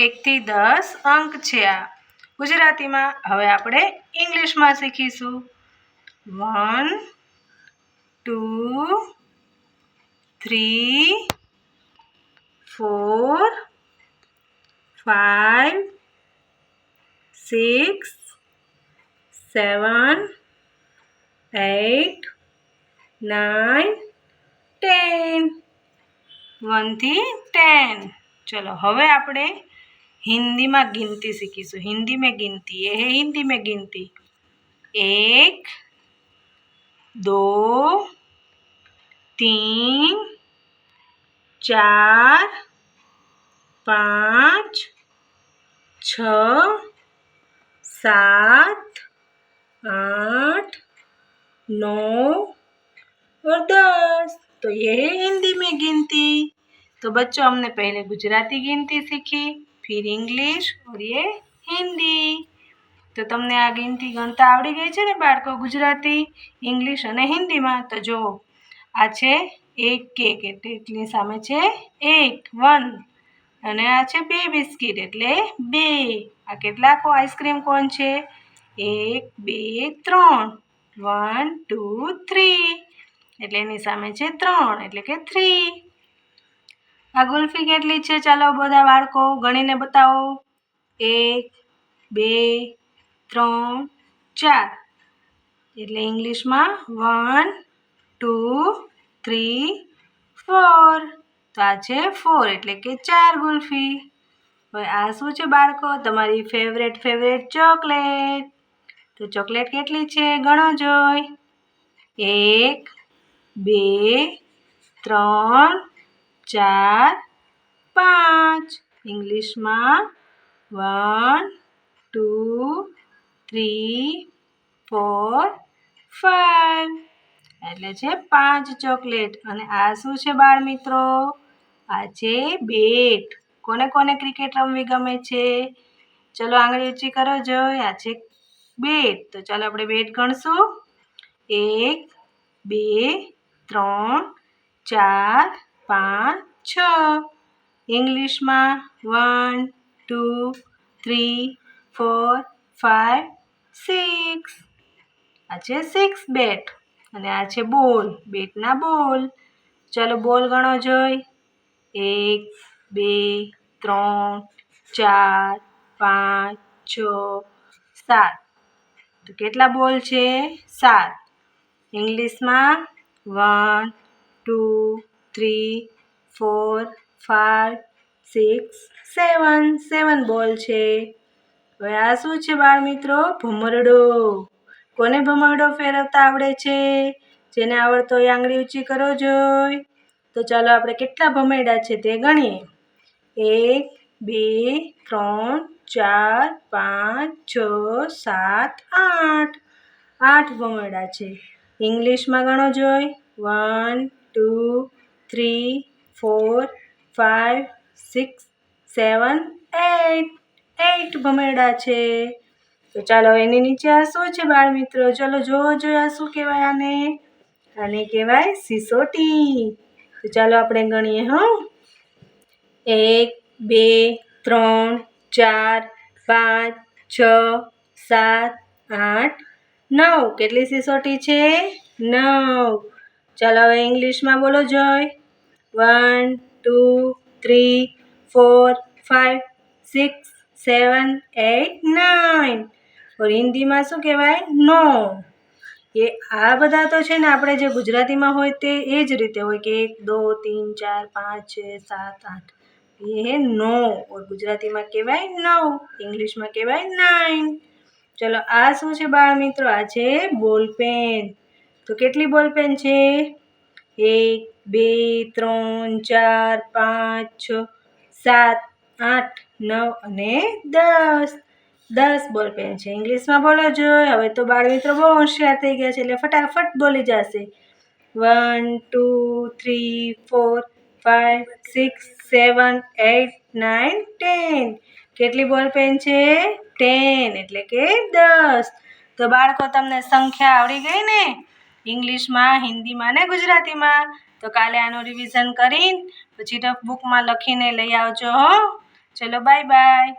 1થી 10 અંક છે આ ગુજરાતીમાં. હવે આપણે ઇંગ્લિશમાં શીખીશું. 1 2 3 4 5 6 7 8 9 10. 1 થી 10. चलो હવે આપણે હિન્દીમાં ગિનતી શીખીશું. હિન્દી में गिनती ये है हिंदी में गिनती. 1 2 3 4 5 6 7 8 9 और 10. तो ये है हिंदी में गिनती. तो बच्चों हमने पहले गुजराती गिनती सीखी, फिर इंग्लिश और ये हिंदी. तो तमने आ गिनती गणता आवड़ी गई है ने बाळको गुजराती, इंग्लिश और हिंदी में. तो जो आ छे 1 केक एटले सामे छे 1 1 અને આ છે 2 બિસ્કિટ એટલે 2. આ કેટલા આઈસ્ક્રીમ કોન છે? 1 2 3. 1 2 3 એટલે એની સામે છે 3 એટલે કે 3. આ ગુલ્ફી કેટલી છે? ચાલો બધા બાળકો ગણીને બતાવો. 1 2 3 4 એટલે ઇંગ્લિશમાં 1 2 3 4. તો આ છે 4 એટલે કે 4 ગુલ્ફી. હવે આ શું છે બાળકો? તમારી ફેવરેટ ચોકલેટ. તો ચોકલેટ કેટલી છે ગણો જોઈ. 1 2 3 4 5. ઇંગ્લિશમાં 1 2 3 4 5 એટલે છે 5 ચોકલેટ. અને આ શું છે બાળ મિત્રો? આ છે બેટ. કોને કોને ક્રિકેટ રમવી ગમે છે? ચલો આંગળી ઊંચી કરો જોઈ. આ છે બેટ. તો ચાલો આપણે બેટ ગણશું. 1 2 3 4 5 6. ઇંગ્લિશમાં 1 2 3 4 5 6. આ છે 6 બેટ. અને આ છે બોલ, બેટના બોલ. ચાલો બોલ ગણો જોઈ. 1 2 3 4 5 6 7. તો કેટલા બોલ છે? 7. ઇંગ્લિશમાં 1 2 3 4 5 6 7. 7 બોલ છે. હવે આ શું છે બાળ મિત્રો? ભમરડો. કોને ભમરડો ફેરવતા આવડે છે? જેને આવડતો હોય આંગળી ઊંચી કરો જોઈ. તો ચાલો આપણે કેટલા ભમરડા છે તે ગણીએ. 1 2 3 4 5 6 7 8. 8 ભમરડા છે. ઇંગ્લિશમાં ગણો જોઈ. 1 2 3 4 5 6 7 8. 8 ભમરડા છે. તો ચાલો એની નીચે આ શું છે બાળ મિત્રો? ચલો જોવો જોઈએ આ શું કહેવાય આને? આને કહેવાય સિસોટી. તો ચાલો આપણે ગણીએ. 1 2 3 4 5 6 7 8 9. કેટલી સિસોટી છે? 9. ચાલો હવે ઇંગ્લિશમાં બોલો જોઈ. 1 2 3 4 5 6 7 8 9. और હિન્દીમાં શું કહેવાય? 9. એ આ બધા તો છે ને આપણે જે ગુજરાતીમાં હોય તે એ જ રીતે હોય કે 1 2 3 4 5 6 7 8. ये है 9. और ગુજરાતીમાં કહેવાય 9. ઇંગ્લિશમાં કહેવાય 9. ચલો આ શું છે બાળ મિત્રો? આ છે બોલપેન. તો કેટલી બોલપેન છે? 1 2 3 4 5 6 7 8 9 અને 10. 10 બોલપેન છે. ઇંગ્લિશમાં બોલો જોઈ. હવે તો બાળ મિત્રો બહુ હોશિયાર થઈ ગયા છે એટલે ફટાફટ બોલી જશે. 1 2 3 4 5 6 7 8 9 10. કેટલી બોલપેન છે? 10 એટલે કે 10. તો બાળકો તમને સંખ્યા આવડી ગઈ ને? ઇંગ્લિશમાં, હિન્દીમાં ને ગુજરાતીમાં. તો કાલે આનું રિવિઝન કરીને પછી રફ બુકમાં લખીને લઈ આવજો. चलो बाय बाय।